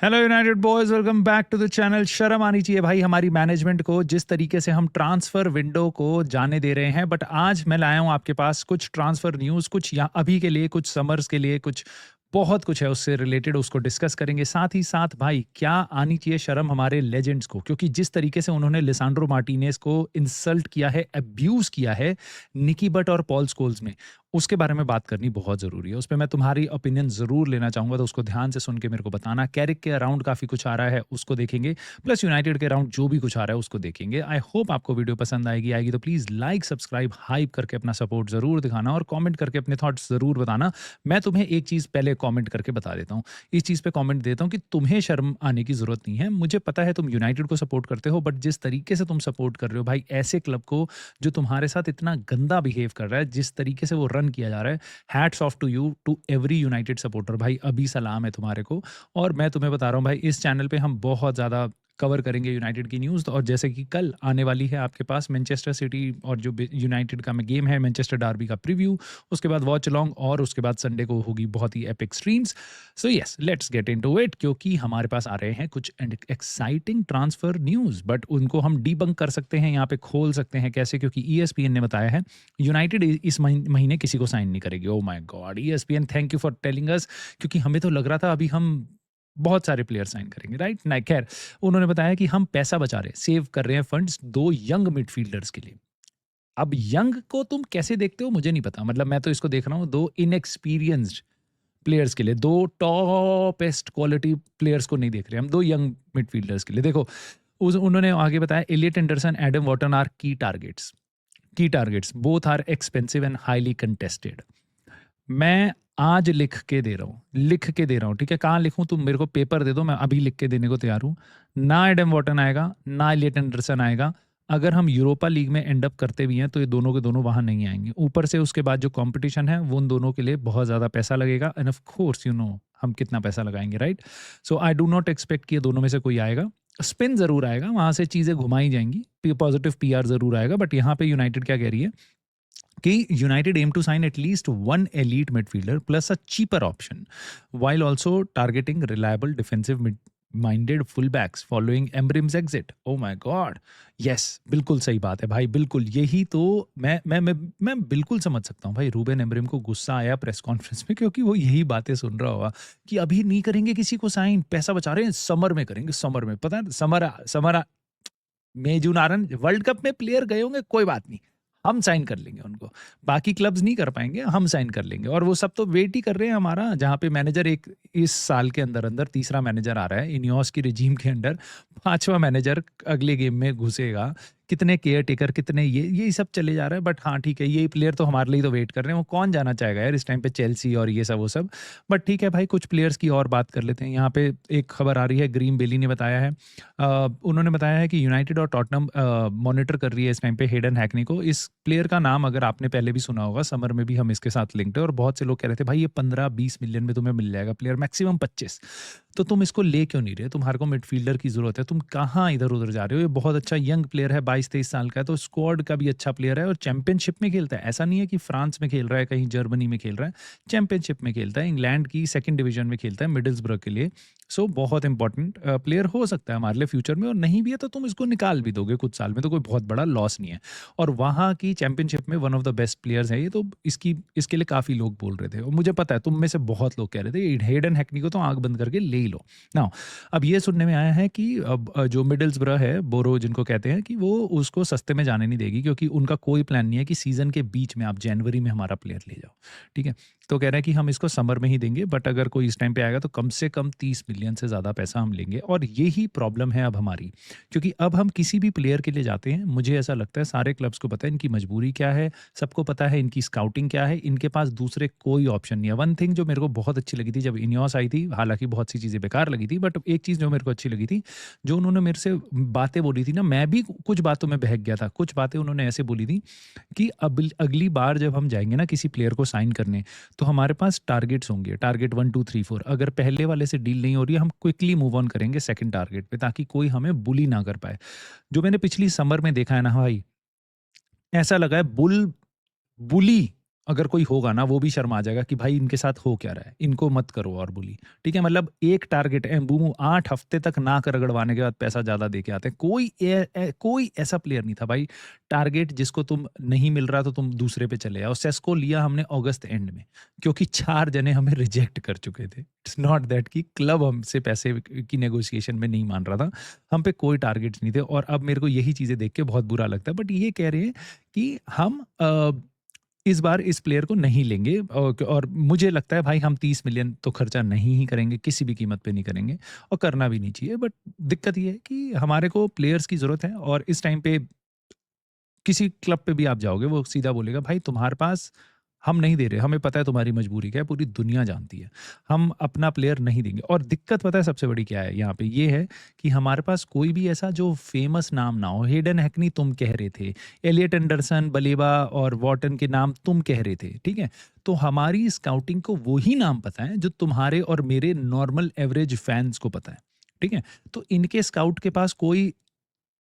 Hello United boys, welcome back to the channel. शर्म आनी चाहिए भाई हमारी मैनेजमेंट को जिस तरीके से हम ट्रांसफर विंडो को जाने दे रहे हैं। बट आज मैं लाया हूं आपके पास कुछ ट्रांसफर न्यूज़, कुछ यहाँ अभी के लिए, कुछ समर्स के लिए, कुछ बहुत कुछ है उससे रिलेटेड, उसको डिस्कस करेंगे। साथ ही साथ भाई क्या आनी चाहिए शर्म हमारे लेजेंड्स को, क्योंकि जिस तरीके से उन्होंने लिसांड्रो मार्टिनेज को इंसल्ट किया है, अब्यूज किया है निकी बट और पॉल स्कोल्स में, उसके बारे में बात करनी बहुत ज़रूरी है। उस पे मैं तुम्हारी ओपिनियन ज़रूर लेना चाहूँगा, तो उसको ध्यान से सुन के मेरे को बताना। कैरिक के अराउंड काफ़ी कुछ आ रहा है, उसको देखेंगे, प्लस यूनाइटेड के अराउंड जो भी कुछ आ रहा है उसको देखेंगे। आई होप आपको वीडियो पसंद आएगी तो प्लीज़ लाइक, सब्सक्राइब, हाइप करके अपना सपोर्ट ज़रूर दिखाना और कमेंट करके अपने थॉट्स ज़रूर बताना। मैं तुम्हें एक चीज़ पहले कमेंट करके बता देता हूँ, इस चीज़ पे कमेंट देता हूँ कि तुम्हें शर्म आने की ज़रूरत नहीं है। मुझे पता है तुम यूनाइटेड को सपोर्ट करते हो, बट जिस तरीके से तुम सपोर्ट कर रहे हो भाई ऐसे क्लब को जो तुम्हारे साथ इतना गंदा बिहेव कर रहा है, जिस तरीके से वो रन किया जा रहा है, hats off to you, to every United supporter. भाई अभी सलाम है तुम्हारे को। और मैं तुम्हें बता रहा हूँ भाई, इस चैनल पे हम बहुत ज़्यादा कवर करेंगे यूनाइटेड की न्यूज़। और जैसे कि कल आने वाली है आपके पास मैनचेस्टर सिटी और जो यूनाइटेड का में गेम है मैनचेस्टर डार्बी का प्रीव्यू, उसके बाद वॉच अलॉन्ग, और उसके बाद संडे को होगी बहुत ही epic streams. So yes, let's get into it, क्योंकि हमारे पास आ रहे हैं कुछ एक्साइटिंग ट्रांसफर न्यूज़, बट उनको हम डीबंक कर सकते हैं, यहाँ पे खोल सकते हैं। कैसे? क्योंकि ईएसपीएन ने बताया है यूनाइटेड इस महीने किसी को साइन नहीं करेगी। Oh my God, ESPN thank you for telling us, क्योंकि हमें तो लग रहा था अभी हम बहुत सारे प्लेयर साइन करेंगे, राइट? नहीं, खैर, उन्होंने बताया कि हम पैसा बचा रहे हैं, सेव कर रहे हैं फंड्स दो यंग मिडफील्डर्स के लिए। अब यंग को तुम कैसे देखते हो मुझे नहीं पता, मतलब मैं तो इसको देख रहा हूँ दो इनएक्सपीरियंस्ड प्लेयर्स के लिए, दो टॉपेस्ट क्वालिटी प्लेयर्स को नहीं देख रहे हम, दो यंग मिडफील्डर्स के लिए। देखो, उन्होंने आगे बताया Elliot Anderson, Adam Wharton are key targets both are expensive and highly contested. मैं आज लिख के दे रहा हूँ, ठीक है? कहाँ लिखूँ? तुम मेरे को पेपर दे दो, मैं अभी लिख के देने को तैयार हूँ। ना एडम वॉटन आएगा, ना एलियट एंडरसन आएगा। अगर हम यूरोपा लीग में एंड अप करते भी हैं तो ये दोनों के दोनों वहाँ नहीं आएंगे। ऊपर से उसके बाद जो कंपटीशन है वो उन दोनों के लिए बहुत ज़्यादा पैसा लगेगा, end of course you know हम कितना पैसा लगाएंगे, right? So I do not expect कि ये दोनों में से कोई आएगा। स्पिन ज़रूर आएगा, वहाँ से चीज़ें घुमाई जाएंगी, पॉजिटिव पीआर ज़रूर आएगा। बट यहाँ पे यूनाइटेड क्या कह रही है कि United aim to sign at least one elite midfielder plus a cheaper option, while also targeting reliable defensive minded fullbacks following Embrim's exit. Oh my God! Yes, बिल्कुल सही बात है भाई, बिल्कुल यही तो मैं बिल्कुल समझ सकता हूँ भाई। रूबेन एम्ब्रिम को गुस्सा आया प्रेस कॉन्फ्रेंस में, क्योंकि वो यही बातें सुन रहा होगा कि अभी नहीं करेंगे किसी को साइन, पैसा बचा रहे हैं, समर में करेंगे। समर में पता है, समर मई जून आरन वर्ल्ड कप में प्लेयर गए होंगे, कोई बात नहीं, हम साइन कर लेंगे उनको। बाकी क्लब्स नहीं कर पाएंगे, हम साइन कर लेंगे। और वो सब तो वेट ही कर रहे हैं हमारा, जहाँ पे मैनेजर एक इस साल के अंदर अंदर तीसरा मैनेजर आ रहा है इनियोस की रिजीम के अंडर, पांचवा मैनेजर अगले गेम में घुसेगा। कितने केयर टेकर, कितने ये सब चले जा रहा है। बट हाँ ठीक है, ये प्लेयर तो हमारे लिए तो वेट कर रहे हैं। वो कौन जाना चाहेगा यार इस टाइम पे चेल्सी और ये सब वो सब। बट ठीक है भाई, कुछ प्लेयर्स की और बात कर लेते हैं। यहाँ पे एक खबर आ रही है, ग्रीन बेली ने बताया है, उन्होंने बताया है कि यूनाइटेड और टॉटनम मॉनिटर कर रही है इस टाइम पे हेडन हैकनी को। इस प्लेयर का नाम अगर आपने पहले भी सुना होगा, समर में भी हम इसके साथ लिंक्ड है, और बहुत से लोग कह रहे थे भाई ये 15-20 मिलियन में तुम्हें मिल जाएगा प्लेयर, मैक्सिमम 25। तो तुम इसको ले क्यों नहीं रहे? तुम्हारे को मिडफील्डर की जरूरत है, तुम कहाँ इधर उधर जा रहे हो? ये बहुत अच्छा यंग प्लेयर है, 22-23 साल का है, तो स्क्वाड का भी अच्छा प्लेयर है और चैंपियनशिप में खेलता है। ऐसा नहीं है कि फ्रांस में खेल रहा है, कहीं जर्मनी में खेल रहा है, चैंपियनशिप में खेलता है, इंग्लैंड की सेकंड डिवीजन में खेलता है, मिडिल्सब्रो के लिए। सो बहुत इंपॉर्टेंट प्लेयर हो सकता है हमारे लिए फ्यूचर में, और नहीं भी है तो तुम इसको निकाल भी दोगे कुछ साल में, तो कोई बहुत बड़ा लॉस नहीं है। और वहाँ की चैंपियनशिप में one of the best players है ये, तो इसके लिए काफ़ी लोग बोल रहे थे, और मुझे पता है तुम में से बहुत लोग कह रहे थे हेडन हैकनी को तो आंख बंद करके ले ही लो ना। अब ये सुनने में आया है कि अब जो मिडिल्सब्रो है, बोरो जिनको कहते हैं, कि वो उसको सस्ते में जाने नहीं देगी, क्योंकि उनका कोई प्लान नहीं है कि सीजन के बीच में आप जनवरी में हमारा प्लेयर ले जाओ, ठीक है? तो कह रहे हैं कि हम इसको समर में ही देंगे, बट अगर कोई इस टाइम पे आएगा तो कम से कम 30 मिलियन से ज़्यादा पैसा हम लेंगे। और यही प्रॉब्लम है अब हमारी, क्योंकि अब हम किसी भी प्लेयर के लिए जाते हैं, मुझे ऐसा लगता है सारे क्लब्स को पता है इनकी मजबूरी क्या है, सबको पता है इनकी स्काउटिंग क्या है, इनके पास दूसरे कोई ऑप्शन नहीं है। वन थिंग जो मेरे को बहुत अच्छी लगी थी जब इनियोस आई थी, हालांकि बहुत सी चीज़ें बेकार लगी थी, बट एक चीज़ जो मेरे को अच्छी लगी थी, जो उन्होंने मेरे से बातें बोली थी ना, मैं भी कुछ बातों में बहक गया था। कुछ बातें उन्होंने ऐसे बोली थी कि अब अगली बार जब हम जाएंगे ना किसी प्लेयर को साइन करने, तो हमारे पास टारगेट्स होंगे, टारगेट 1 2 3 4। अगर पहले वाले से डील नहीं हो रही है, हम क्विकली मूव ऑन करेंगे सेकंड टारगेट पे, ताकि कोई हमें बुली ना कर पाए। जो मैंने पिछली समर में देखा है ना भाई, ऐसा लगा है बुली अगर कोई होगा ना वो भी शर्मा जाएगा कि भाई इनके साथ हो क्या रहा है, इनको मत करो और बुली। ठीक है, मतलब एक टारगेट एम्बूमू 8 हफ्ते तक नाक रगड़वाने के बाद पैसा ज़्यादा दे के आते हैं। कोई ऐसा प्लेयर नहीं था भाई, टारगेट जिसको तुम नहीं मिल रहा तो तुम दूसरे पे चले आओ। सेस्को लिया हमने अगस्त एंड में, क्योंकि 4 जने हमें रिजेक्ट कर चुके थे। इट्स नॉट दैट कि क्लब हमसे पैसे की नेगोशिएशन में नहीं मान रहा था, हम पे कोई टारगेट्स नहीं थे और अब मेरे को यही चीज़ें देख के बहुत बुरा लगता है। बट ये कह रहे हैं कि हम इस बार इस प्लेयर को नहीं लेंगे और मुझे लगता है भाई हम 30 मिलियन तो खर्चा नहीं ही करेंगे, किसी भी कीमत पे नहीं करेंगे और करना भी नहीं चाहिए। बट दिक्कत ये है कि हमारे को प्लेयर्स की ज़रूरत है और इस टाइम पे किसी क्लब पे भी आप जाओगे वो सीधा बोलेगा भाई तुम्हारे पास हम नहीं दे रहे, हमें पता है तुम्हारी मजबूरी क्या है, पूरी दुनिया जानती है, हम अपना प्लेयर नहीं देंगे। और दिक्कत पता है सबसे बड़ी क्या है यहाँ पे, ये है कि हमारे पास कोई भी ऐसा जो फेमस नाम ना हो। हेडन हैकनी तुम कह रहे थे, एलियट एंडरसन, बलेबा और वॉटन के नाम तुम कह रहे थे, ठीक है। तो हमारी स्काउटिंग को वही नाम पता है जो तुम्हारे और मेरे नॉर्मल एवरेज फैंस को पता है, ठीक है। तो इनके स्काउट के पास कोई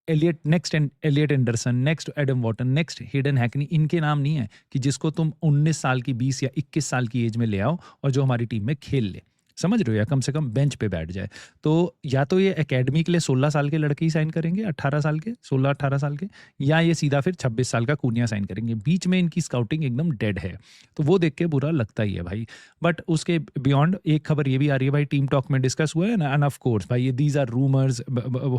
Elliot Anderson, next Adam Wharton, next Hayden Hackney, इनके नाम नहीं है कि जिसको तुम 19 साल की 20 या 21 साल की एज में ले आओ और जो हमारी टीम में खेल ले, समझ रहे हो, या कम से कम बेंच पे बैठ जाए। तो या तो ये एकेडमी के लिए 16 साल के लड़के ही साइन करेंगे, 18 साल के, 16-18 साल के, या ये सीधा फिर 26 साल का कूनिया साइन करेंगे। बीच में इनकी स्काउटिंग एकदम डेड है, तो वो देख के बुरा लगता ही है भाई। बट उसके बियॉन्ड एक खबर ये भी आ रही है भाई, टीम टॉक में डिस्कस हुआ है ना, एंड ऑफ कोर्स भाई ये दीज आर रूमर्स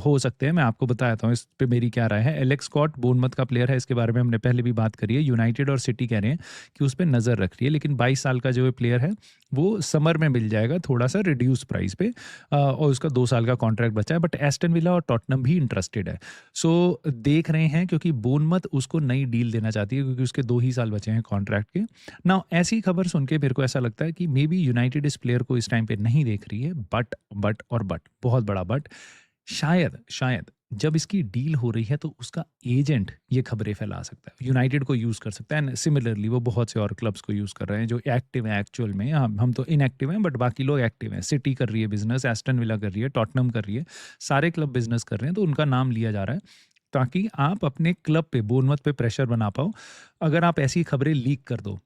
हो सकते हैं, मैं आपको बताता हूँ इस पे मेरी क्या राय है। एलेक्स स्कॉट बोर्नमथ का प्लेयर है, इसके बारे में हमने पहले भी बात करी है। यूनाइटेड और सिटी कह रहे हैं कि उस पर नज़र रख रही है, लेकिन 22 साल का जो प्लेयर है वो समर में मिल जाएगा थोड़ा सा रिड्यूस प्राइस पे, और उसका 2 साल का कॉन्ट्रैक्ट बचा है। बट एस्टन विला और टॉटनम भी इंटरेस्टेड है, सो देख रहे हैं, क्योंकि बोर्नमथ उसको नई डील देना चाहती है क्योंकि उसके 2 ही साल बचे हैं कॉन्ट्रैक्ट के। ना ऐसी खबर सुन के मेरे को ऐसा लगता है कि मे बी यूनाइटेड इस प्लेयर को इस टाइम पे नहीं देख रही है। बट बहुत बड़ा बट, शायद शायद जब इसकी डील हो रही है तो उसका एजेंट ये खबरें फैला सकता है, यूनाइटेड को यूज़ कर सकता है। एंड सिमिलरली वो बहुत से और क्लब्स को यूज़ कर रहे हैं जो एक्टिव हैं एक्चुअल में। हम तो इनएक्टिव हैं बट बाकी लोग एक्टिव हैं। सिटी कर रही है बिजनेस, एस्टन विला कर रही है, टॉटनम कर रही है, सारे क्लब बिजनेस कर रहे हैं, तो उनका नाम लिया जा रहा है ताकि आप अपने क्लब पे, बोर्नमथ पे प्रेशर बना पाओ। अगर आप ऐसी खबरें लीक कर दो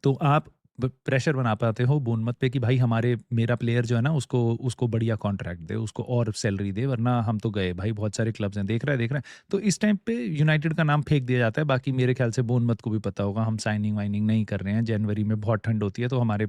तो आप प्रेशर बना पाते हो बोर्नमथ पे कि भाई हमारे मेरा प्लेयर जो है ना उसको उसको बढ़िया कॉन्ट्रैक्ट दे, उसको और सैलरी दे, वरना हम तो गए भाई। बहुत सारे क्लब्स हैं, देख रहा है। तो इस टाइम पे यूनाइटेड का नाम फेंक दिया जाता है। बाकी मेरे ख्याल से बोर्नमथ को भी पता होगा हम साइनिंग वाइनिंग नहीं कर रहे हैं, जनवरी में बहुत ठंड होती है तो हमारे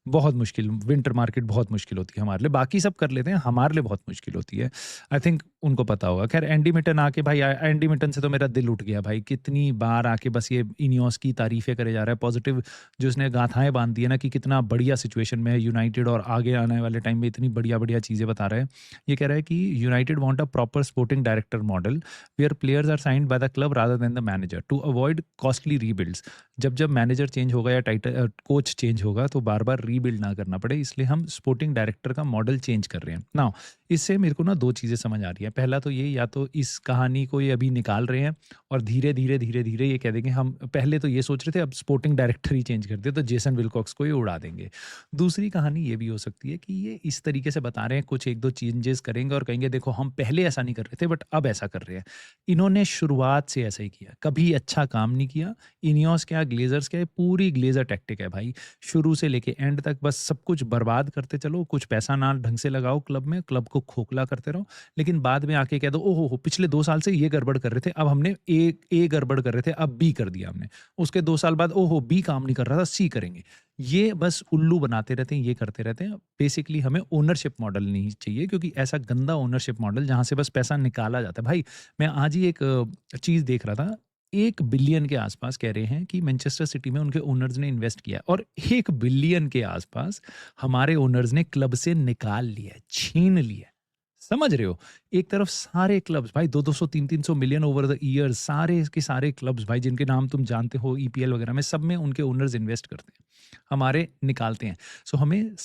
बहुत मुश्किल, विंटर मार्केट बहुत मुश्किल होती है हमारे लिए। बाकी सब कर लेते हैं, हमारे लिए बहुत मुश्किल होती है। आई थिंक उनको पता होगा। खैर एंडी मिटन आके भाई, एंडी मिटन से तो मेरा दिल उठ गया भाई, कितनी बार आके बस ये इनियोस की तारीफें करे जा रहा है, पॉजिटिव जो उसने गाथाएं बांध दी है ना कि कितना बढ़िया सिचुएशन में है यूनाइटेड और आगे आने वाले टाइम में इतनी बढ़िया बढ़िया चीज़ें बता रहा है। ये कह रहा है कि United want a proper sporting director model where players are signed by the club rather than the manager to avoid costly rebuilds. जब मैनेजर चेंज होगा या टाइटल कोच चेंज होगा तो बार बार रीबिल्ड ना करना पड़े, इसलिए हम स्पोर्टिंग डायरेक्टर का मॉडल चेंज कर रहे हैं ना। इससे मेरे को ना 2 चीज़ें समझ आ रही हैं। पहला तो ये, या तो इस कहानी को ये अभी निकाल रहे हैं और धीरे-धीरे ये कह देंगे, हम पहले तो ये सोच रहे थे अब स्पोर्टिंग डायरेक्टर ही चेंज कर दिया तो जेसन विल्कॉक्स को ही उड़ा देंगे। दूसरी कहानी ये भी हो सकती है कि ये इस तरीके से बता रहे हैं, कुछ 1-2 चेंजेस करेंगे और कहेंगे देखो हम पहले ऐसा नहीं कर रहे थे बट अब ऐसा कर रहे हैं। इन्होंने शुरुआत से ऐसा ही किया, कभी अच्छा काम नहीं किया। इनियोस क्या, ग्लेज़र्स क्या, पूरी ग्लेज़र टैक्टिक है भाई। शुरू से लेके एंड तक बस सब कुछ बर्बाद करते चलो, कुछ पैसा ना ढंग से लगाओ क्लब में, क्लब को खोखला करते रहो, लेकिन बाद में आके कह दो ओहो हो पिछले 2 साल से ये गड़बड़ कर रहे थे, अब हमने ए गड़बड़ कर रहे थे, अब बी कर दिया हमने। उसके 2 साल बाद ओहो बी काम नहीं कर रहा था, सी करेंगे। ये बस उल्लू बनाते रहते हैं, ये करते रहते हैं। बेसिकली हमें ओनरशिप मॉडल नहीं चाहिए, क्योंकि ऐसा गंदा ओनरशिप मॉडल जहाँ से बस पैसा निकाला जाता है। भाई मैं आज ही एक चीज़ देख रहा था, 1 बिलियन के आसपास कह रहे हैं कि मैनचेस्टर सिटी में उनके ओनर्स ने इन्वेस्ट किया है और 1 बिलियन के आसपास हमारे ओनर्स ने क्लब से निकाल लिया है, छीन लिया है। समझ रहे हो? एक तरफ सारे क्लब्स भाई 2-200 300-300 मिलियन ओवर द ईयर्स, सारे के सारे क्लब्स भाई जिनके नाम तुम जानते हो ईपीएल वगैरह में, सब में उनके ओनर्स इन्वेस्ट करते हैं, हमारे निकालते हैं। सो हमें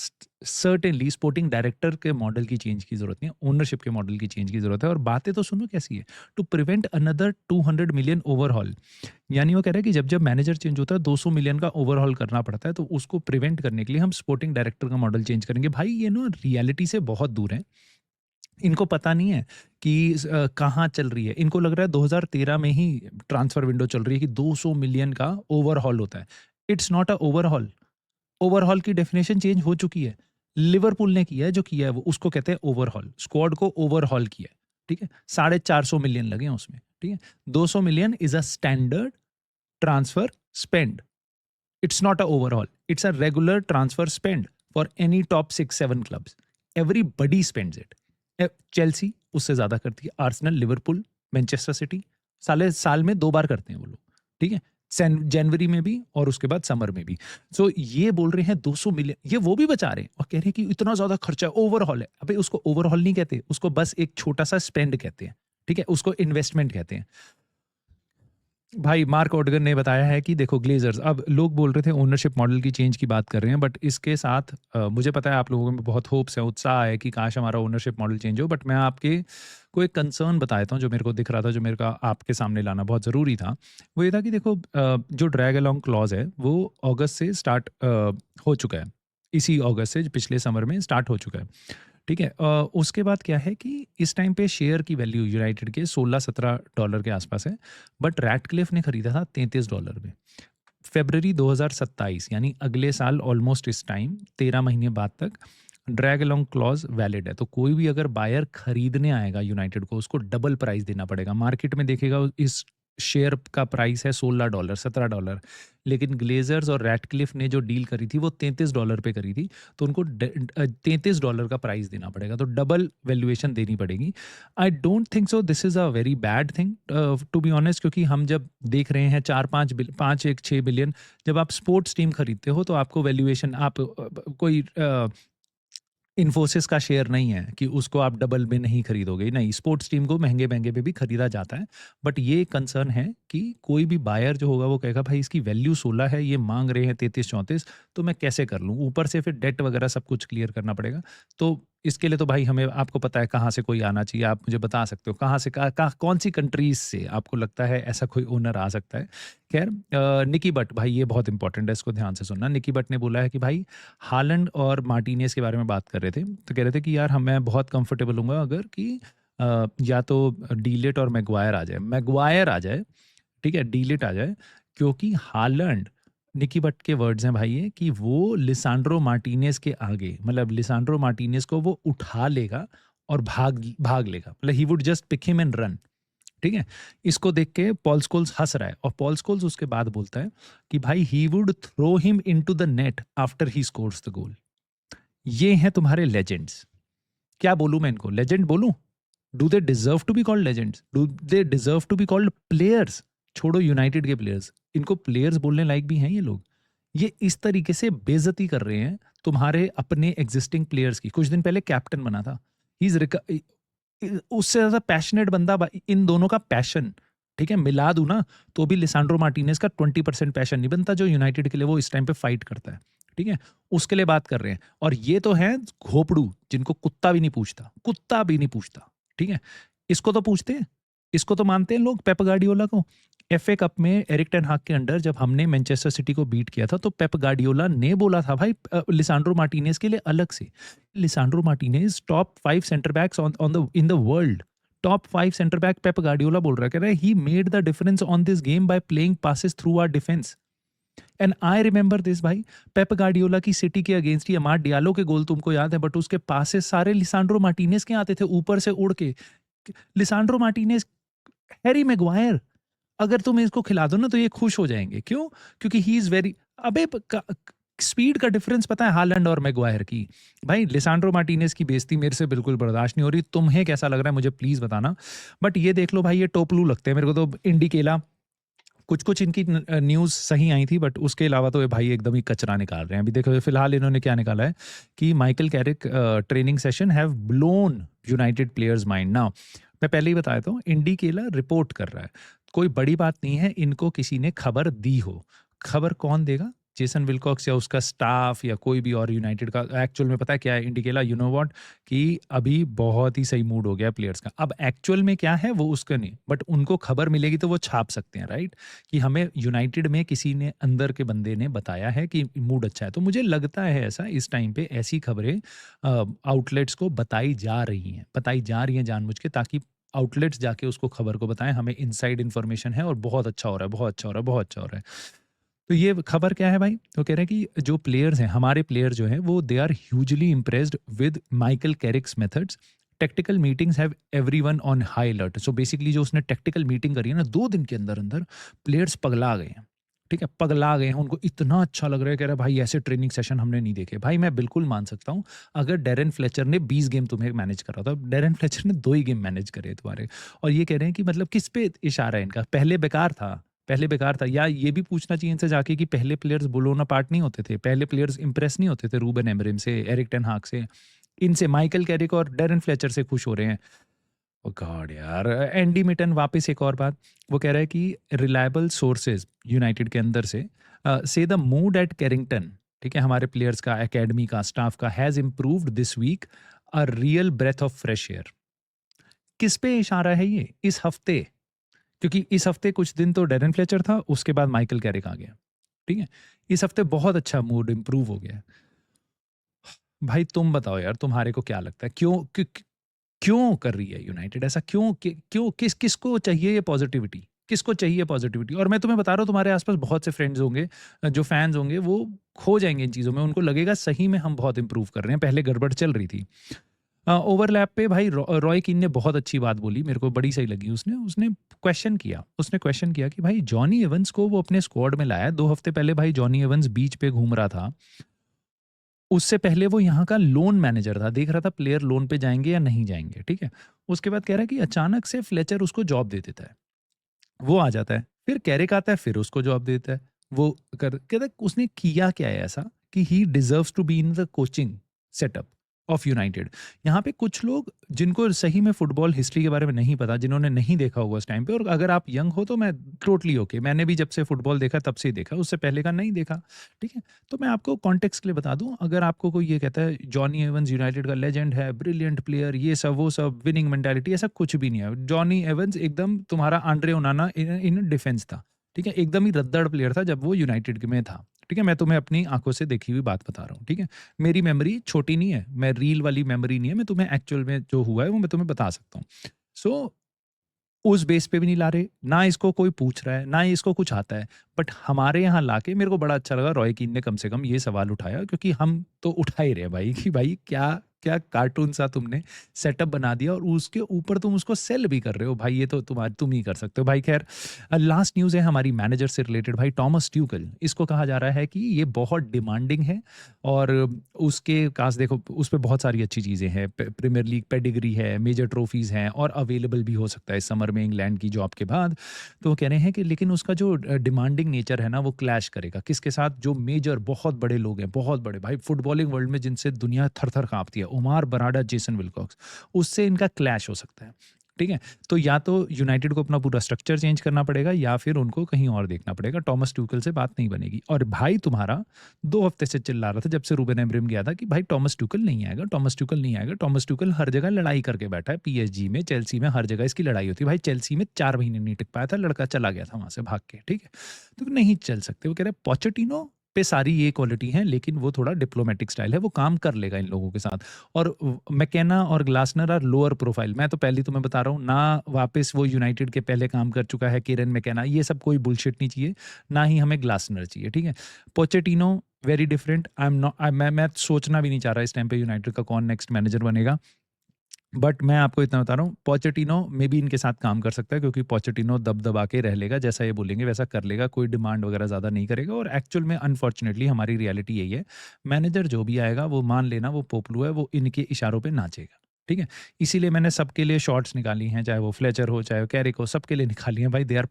सर्टेनली स्पोर्टिंग डायरेक्टर के मॉडल की चेंज की जरूरत नहीं है, ओनरशिप के मॉडल की चेंज की जरूरत है। और बातें तो सुनो कैसी है, to prevent another 200 million overhaul. यानी वो कह रहा है कि जब जब मैनेजर चेंज होता है 200 मिलियन का ओवरहॉल करना पड़ता है, तो उसको प्रिवेंट करने के लिए हम स्पोर्टिंग डायरेक्टर का मॉडल चेंज करेंगे। भाई ये ना रियलिटी से बहुत दूर है, इनको पता नहीं है कि कहाँ चल रही है। इनको लग रहा है 2013 में ही ट्रांसफर विंडो चल रही है कि 200 मिलियन का ओवरहॉल होता है। It's not a overhaul. Overhaul की डेफिनेशन चेंज हो चुकी है। लिवरपूल ने किया है, जो किया है वो उसको कहते हैं ओवरहॉल। स्क्वाड को ओवरहॉल किया है, ठीक है? 450 मिलियन लगे हैं उसमें, ठीक है? 200 million is a standard transfer spend. It's not a overhaul, it's a regular transfer spend for any top 6-7 clubs. Everybody spends it. Chelsea उससे ज्यादा करती है, आर्सेनल, लिवरपूल, मैनचेस्टर सिटी साले साल में 2 बार करते हैं वो लोग, ठीक है? जनवरी में भी और उसके बाद समर में भी। सो ये बोल रहे हैं 200 मिलियन, ये वो भी बचा रहे हैं और कह रहे हैं कि इतना ज्यादा खर्चा है, ओवरहॉल है। अबे उसको ओवरहॉल नहीं कहते, उसको बस एक छोटा सा स्पेंड कहते हैं, ठीक है? उसको इन्वेस्टमेंट कहते हैं। भाई मार्क ओडगर ने बताया है कि देखो ग्लेजर्स, अब लोग बोल रहे थे ओनरशिप मॉडल की चेंज की बात कर रहे हैं, बट इसके साथ मुझे पता है आप लोगों में बहुत होप्स है, उत्साह है कि काश हमारा ओनरशिप मॉडल चेंज हो, बट मैं आपके को एक कंसर्न बताता हूँ जो मेरे को दिख रहा था, जो मेरे का आपके सामने लाना बहुत ज़रूरी था। वो ये था कि देखो जो ड्रैग अलोंग क्लॉज है वो अगस्त से स्टार्ट हो चुका है। इसी अगस्त से पिछले समर में स्टार्ट हो चुका है, ठीक है? उसके बाद क्या है कि इस टाइम पे शेयर की वैल्यू यूनाइटेड के 16-17 डॉलर के आसपास है, बट रैटक्लिफ ने खरीदा था 33 डॉलर में। फ़रवरी 2027 यानी अगले साल ऑलमोस्ट इस टाइम 13 महीने बाद तक ड्रैग अलोंग क्लॉज़ वैलिड है। तो कोई भी अगर बायर खरीदने आएगा यूनाइटेड को, उसको डबल प्राइस देना पड़ेगा। मार्केट में देखेगा इस शेयर का प्राइस है $16, $17, लेकिन ग्लेज़र्स और रैटक्लिफ ने जो डील करी थी वो $33 पे करी थी, तो उनको $33 का प्राइस देना पड़ेगा, तो डबल वैल्यूएशन देनी पड़ेगी। I don't think so this is a very bad thing to be honest, क्योंकि हम जब देख रहे हैं 4-5 बिलियन, जब आप स्पोर्ट्स टीम खरीदते हो तो आपको वैल्यूएशन आप कोई इन्फोसिस का शेयर नहीं है कि उसको आप डबल में नहीं खरीदोगे, नहीं, स्पोर्ट्स टीम को महंगे महंगे पे भी खरीदा जाता है। बट ये कंसर्न है कि कोई भी बायर जो होगा वो कहेगा भाई इसकी वैल्यू 16 है, ये मांग रहे हैं 33-34, तो मैं कैसे कर लूँ? ऊपर से फिर डेट वगैरह सब कुछ क्लियर करना पड़ेगा। तो इसके लिए तो भाई हमें, आपको पता है कहाँ से कोई आना चाहिए, आप मुझे बता सकते हो कहाँ से, कौन सी कंट्रीज से आपको लगता है ऐसा कोई ओनर आ सकता है? खैर, निकी बट, भाई ये बहुत इंपॉर्टेंट है, इसको ध्यान से सुनना। निकी बट ने बोला है कि भाई हालैंड और मार्टिनेज के बारे में बात कर रहे थे, तो कह रहे थे कि यार मैं बहुत कंफर्टेबल हूँगा अगर कि या तो डीलिट और मैगवायर आ जाए, ठीक है, डीलिट आ जाए, क्योंकि हालैंड, निकी बट के वर्ड्स हैं भाई ये, कि वो लिसांड्रो मार्टिनेज के आगे, मतलब लिसांड्रो मार्टिनेज को वो उठा लेगा और भाग भाग लेगा, मतलब he would just pick him and run, ठीक है? इसको देख के पॉल स्कोल्स हंस रहा है और पॉल स्कोल्स उसके बाद बोलता है कि भाई he would throw him into the net after he scores the goal. ये हैं तुम्हारे लेजेंड्स। क्या बोलूं मैं इनको, लेजेंड बोलूं? Do they deserve to be called legends? Do they deserve to be called players? छोड़ो यूनाइटेड के प्लेयर्स, इनको प्लेयर्स बोलने लायक भी हैं ये लोग? ये इस तरीके से बेइज्जती कर रहे हैं तुम्हारे अपने एग्जिस्टिंग प्लेयर्स की। कुछ दिन पहले कैप्टन बना था, ही इज, उससे ज्यादा पैशनेट बंदा इन दोनों का पैशन, ठीक है, मिला दूं ना तो भी लिसांड्रो मार्टिनेज का 20% पैशन नहीं बनता जो यूनाइटेड के लिए वो इस टाइम पे फाइट करता है, ठीक है? उसके लिए बात कर रहे हैं। और ये तो है घोपड़ू, जिनको कुत्ता भी नहीं पूछता, कुत्ता भी नहीं पूछता, ठीक है? इसको तो पूछते हैं, इसको तो मानते हैं लोग, पेप गार्डियोला को। एफए कप में एरिक टेन हाग के अंडर जब हमने मैनचेस्टर सिटी को बीट किया था, तो पेप गार्डियोला ने बोला था भाई लिसांड्रो मार्टिनेज के लिए अलग से, Lisandro Martinez top 5 centre backs on the in the world, top 5 centre back Pep Guardiola बोल रहा है, कह रहा है he made the difference on this game by playing passes through our defence. And I remember this भाई, Pep Guardiola की City के against he Amad Diallo के गोल तुमको याद है, बट उसके पासेस सारे लिसांड्रो मार्टिनेज के आते थे ऊपर से उड़ के। लिसांड्रो मार्टिनेज, हैरी मैग्वायर, अगर तुम इसको खिला दो ना तो ये खुश हो जाएंगे। क्यों? क्योंकि ही इज वेरी, अबे स्पीड का डिफरेंस पता है हालैंड और मैग्वायर की? भाई लिसांड्रो मार्टिनेज की बेइज्जती मेरे से बिल्कुल बर्दाश्त नहीं हो रही, तुम्हें कैसा लग रहा है मुझे प्लीज बताना। बट ये देख लो भाई, ये टोपलू लगते हैं मेरे को तो, इंडिकेला, कुछ कुछ इनकी न्यूज़ सही आई थी, बट उसके अलावा तो ये भाई एकदम ही कचरा निकाल रहे हैं। अभी देखो फिलहाल इन्होंने क्या निकाला है कि Michael Carrick training session have blown United players mind. Now मैं पहले ही बताया था, इंडी केला रिपोर्ट कर रहा है, कोई बड़ी बात नहीं है, इनको किसी ने खबर दी हो। खबर कौन देगा? जेसन विलकॉक्स या उसका स्टाफ या कोई भी और यूनाइटेड का। एक्चुअल में पता है क्या है इंडिकेला, यू नो व्हाट, कि अभी बहुत ही सही मूड हो गया प्लेयर्स का। अब एक्चुअल में क्या है वो उसका नहीं, बट उनको खबर मिलेगी तो वो छाप सकते हैं, राइट? कि हमें यूनाइटेड में किसी ने, अंदर के बंदे ने बताया है कि मूड अच्छा है। तो मुझे लगता है ऐसा इस टाइम पे ऐसी खबरें आउटलेट्स को बताई जा रही हैं जानबूझ के, ताकि आउटलेट्स जाके उसको खबर को बताएं हमें इनसाइड इन्फॉर्मेशन है और बहुत अच्छा हो रहा है, बहुत अच्छा हो रहा है, बहुत अच्छा हो रहा है। तो ये खबर क्या है भाई? वो कह रहे हैं कि जो प्लेयर्स हैं, हमारे प्लेयर जो हैं, वो they are hugely impressed with Michael Carrick's methods. Tactical meetings have everyone on high alert. So basically जो उसने टैक्टिकल मीटिंग करी है ना 2 दिन के अंदर-अंदर, प्लेयर्स पगला गए हैं। ठीक है? पगला गए हैं, उनको इतना अच्छा लग रहा है, कह रहा है भाई ऐसे ट्रेनिंग सेशन हमने नहीं देखे। भाई मैं बिल्कुल मान सकता हूँ, अगर डैरेन फ्लेचर ने 20 गेम तुम्हें मैनेज करा था, डैरेन फ्लेचर ने 2 ही गेम मैनेज करे तुम्हारे। और ये कह रहे हैं कि मतलब किस पे इशारा है इनका? पहले बेकार था, या ये भी पूछना चाहिए इनसे जाके कि पहले प्लेयर्स ब्लोन अपार्ट नहीं होते थे, पहले प्लेयर्स इंप्रेस नहीं होते थे रूबन एमरिम से, एरिक टेन हाग से, इनसे माइकल कैरिक और डैरेन फ्लेचर से खुश हो रहे हैं। ओ गॉड यार। एंडी मिटन वापस एक और बात, वो कह रहा है कि रिलायबल सोर्सेज यूनाइटेड के अंदर से द मूड एट कैरिंगटन, ठीक है, हमारे प्लेयर्स का, एकेडमी का, स्टाफ का, has improved this week, a real breath of fresh air. किस पे इशारा है ये इस हफ्ते? क्योंकि इस हफ्ते कुछ दिन तो डैरेन फ्लेचर था, उसके बाद माइकल कैरिक आ गया। ठीक है? इस हफ्ते बहुत अच्छा मूड इम्प्रूव हो गया है। भाई तुम बताओ यार, तुम्हारे को क्या लगता है? क्यों कर रही है यूनाइटेड ऐसा? क्यों किसको चाहिए ये पॉजिटिविटी? किसको चाहिए पॉजिटिविटी? और मैं तुम्हें बता रहा हूँ, तुम्हारे आस-पास बहुत से फ्रेंड्स होंगे, जो फैन्स होंगे, वो खो जाएँगे इन चीज़ों में। उनको लगेगा सही में हम बहुत इम्प्रूव कर रहे हैं, पहले गड़बड़ चल रही थी। ओवरलैप पे भाई रॉय कीन ने बहुत अच्छी बात बोली, मेरे को बड़ी सही लगी। उसने उसने क्वेश्चन किया कि भाई जॉनी एवंस को वो अपने स्क्वाड में लाया। 2 हफ्ते पहले भाई जॉनी एवंस बीच पे घूम रहा था। उससे पहले वो यहाँ का लोन मैनेजर था, देख रहा था प्लेयर लोन पे जाएँगे या नहीं जाएँगे, ठीक है? उसके बाद कह रहा है कि अचानक से फ्लेचर उसको जॉब दे देता है। वो आ जाता है, फिर कैरिक आता है, फिर उसको जॉब दे देता है। वो कहता है उसने किया क्या है ऐसा कि he deserves to be in the coaching setup of United. यहाँ पे कुछ लोग जिनको सही में फुटबॉल हिस्ट्री के बारे में नहीं पता, जिन्होंने नहीं देखा होगा उस टाइम पे, और अगर आप यंग हो तो मैं टोटली ओके, मैंने भी जब से फुटबॉल देखा तब से ही देखा, उससे पहले का नहीं देखा, ठीक है? तो मैं आपको कॉन्टेक्स्ट के लिए बता दूँ, अगर आपको कोई ये कहता है जॉनी एवंस यूनाइटेड का लेजेंड है, ब्रिलियंट प्लेयर, ये सब, वो सब, विनिंग मेंटालिटी, ऐसा कुछ भी नहीं है। जॉनी एवंस एकदम तुम्हारा आंद्रे ओनाना इन इन डिफेंस था, ठीक है? एकदम ही रद्दड़ प्लेयर था जब वो यूनाइटेड के में था, ठीक है? मैं तुम्हें अपनी आँखों से देखी हुई बात बता रहा हूँ, ठीक है? मेरी मेमोरी छोटी नहीं है, मैं रील वाली मेमोरी नहीं है, मैं तुम्हें एक्चुअल में जो हुआ है वो मैं तुम्हें बता सकता हूँ। सो उस बेस पे भी नहीं ला रहे, ना इसको कोई पूछ रहा है, ना ही इसको कुछ आता है। बट हमारे यहाँ लाके मेरे को बड़ा अच्छा लगा, रॉय कीन ने कम से कम ये सवाल उठाया, क्योंकि हम तो उठा ही रहे हैं भाई कि भाई क्या क्या कार्टून सा तुमने सेटअप बना दिया, और उसके ऊपर तुम उसको सेल भी कर रहे हो भाई, ये तो तुम ही कर सकते हो भाई। खैर, लास्ट न्यूज़ है हमारी मैनेजर से रिलेटेड भाई, टॉमस ट्यूकल, इसको कहा जा रहा है कि ये बहुत डिमांडिंग है, और उसके पास देखो उस पे बहुत सारी अच्छी चीज़ें हैं, प्रीमियर लीग पेडिग्री है, मेजर ट्रॉफीज़ हैं, और अवेलेबल भी हो सकता है इस समर में इंग्लैंड की जॉब के बाद। तो वो कह रहे हैं कि लेकिन उसका जो डिमांडिंग नेचर है ना, वो क्लैश करेगा किसके साथ? जो मेजर बहुत बड़े लोग हैं, बहुत बड़े भाई फुटबॉलिंग वर्ल्ड में, जिनसे दुनिया थर-थर काँपती है, उमार बराडा, जेसन विल्कॉक्स, उससे इनका क्लैश हो सकता है। ठीक है? तो या तो यूनाइटेड को अपना पूरा स्ट्रक्चर चेंज करना पड़ेगा, या फिर उनको कहीं और देखना पड़ेगा। टॉमस ट्यूकल से बात नहीं बनेगी। और भाई तुम्हारा 2 हफ्ते से चिल्ला रहा था जब से रूबेन अमोरिम गया था कि भाई टॉमस ट्यूकल नहीं आएगा, टॉमस ट्यूकल नहीं आएगा। टॉमस ट्यूकल हर जगह लड़ाई करके बैठा है, पीएसजी में, चेल्सी में, हर जगह इसकी लड़ाई होती है। भाई चेल्सी में 4 महीने नहीं टिक पाया था, लड़का चला गया था वहाँ से भाग के, ठीक है? तो नहीं चल सकते। वो कह रहे हैं पोचेटिनो पे सारी ये क्वालिटी है, लेकिन वो थोड़ा डिप्लोमैटिक स्टाइल है, वो काम कर लेगा इन लोगों के साथ। और मैकेना और ग्लासनर आर लोअर प्रोफाइल। मैं तो पहले ही तुम्हें बता रहा हूँ ना, वापस वो यूनाइटेड के पहले काम कर चुका है किरन मैकेना, ये सब कोई बुलशिट नहीं चाहिए, ना ही हमें ग्लासनर चाहिए, ठीक है? Pochettino very different. I am not, मैं सोचना भी नहीं चाह रहा इस टाइम पे यूनाइटेड का कौन नेक्स्ट मैनेजर बनेगा। बट मैं आपको इतना बता रहा हूँ, पोचेटिनो मे बी इनके साथ काम कर सकता है, क्योंकि पोचेटिनो दबदबा के रह लेगा, जैसा ये बोलेंगे वैसा कर लेगा, कोई डिमांड वगैरह ज़्यादा नहीं करेगा। और एक्चुअल में अनफॉर्चुनेटली हमारी रियलिटी यही है, मैनेजर जो भी आएगा वो मान लेना वो पोपलू है, वो इनके इशारों पे नाचेगा, ठीक है? इसीलिए मैंने सबके लिए शॉर्ट्स निकाली हैं, चाहे वो फ्लेचर हो, चाहे वो कैरिक हो, सबके लिए निकाली हैं भाई। They are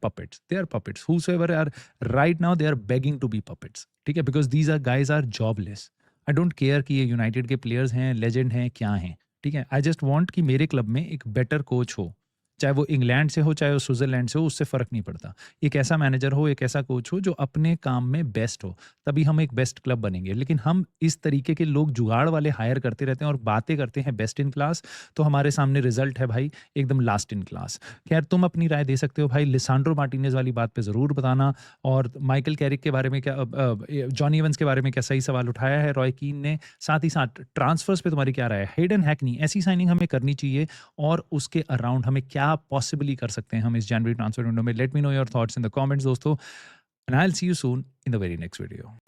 puppets whosoever are right now, they are begging to be puppets, ठीक है? Because these are guys are jobless. I don't care कि ये यूनाइटेड के प्लेयर्स हैं, लेजेंड हैं, क्या हैं, ठीक है? आई जस्ट वांट कि मेरे क्लब में एक बेटर कोच हो, चाहे वो इंग्लैंड से हो, चाहे वो स्विट्ज़रलैंड से हो, उससे फ़र्क नहीं पड़ता। एक ऐसा मैनेजर हो, एक ऐसा कोच हो जो अपने काम में बेस्ट हो, तभी हम एक बेस्ट क्लब बनेंगे। लेकिन हम इस तरीके के लोग जुगाड़ वाले हायर करते रहते हैं और बातें करते हैं बेस्ट इन क्लास, तो हमारे सामने रिज़ल्ट है भाई एकदम लास्ट इन क्लास। खैर, तुम अपनी राय दे सकते हो भाई, लिसांड्रो मार्टिनेज़ वाली बात पे ज़रूर बताना, और माइकल कैरिक के बारे में क्या, जॉनी इवंस के बारे में क्या सही सवाल उठाया है रॉय कीन ने? साथ ही साथ ट्रांसफर्स पे तुम्हारी क्या राय है? हेडन हैकनी ऐसी साइनिंग हमें करनी चाहिए, और उसके अराउंड हमें क्या पॉसिबली कर सकते हैं हम इस जनवरी ट्रांसफर विंडो में? Let me know your thoughts in the comments दोस्तों। and I'll see you soon in the very next video.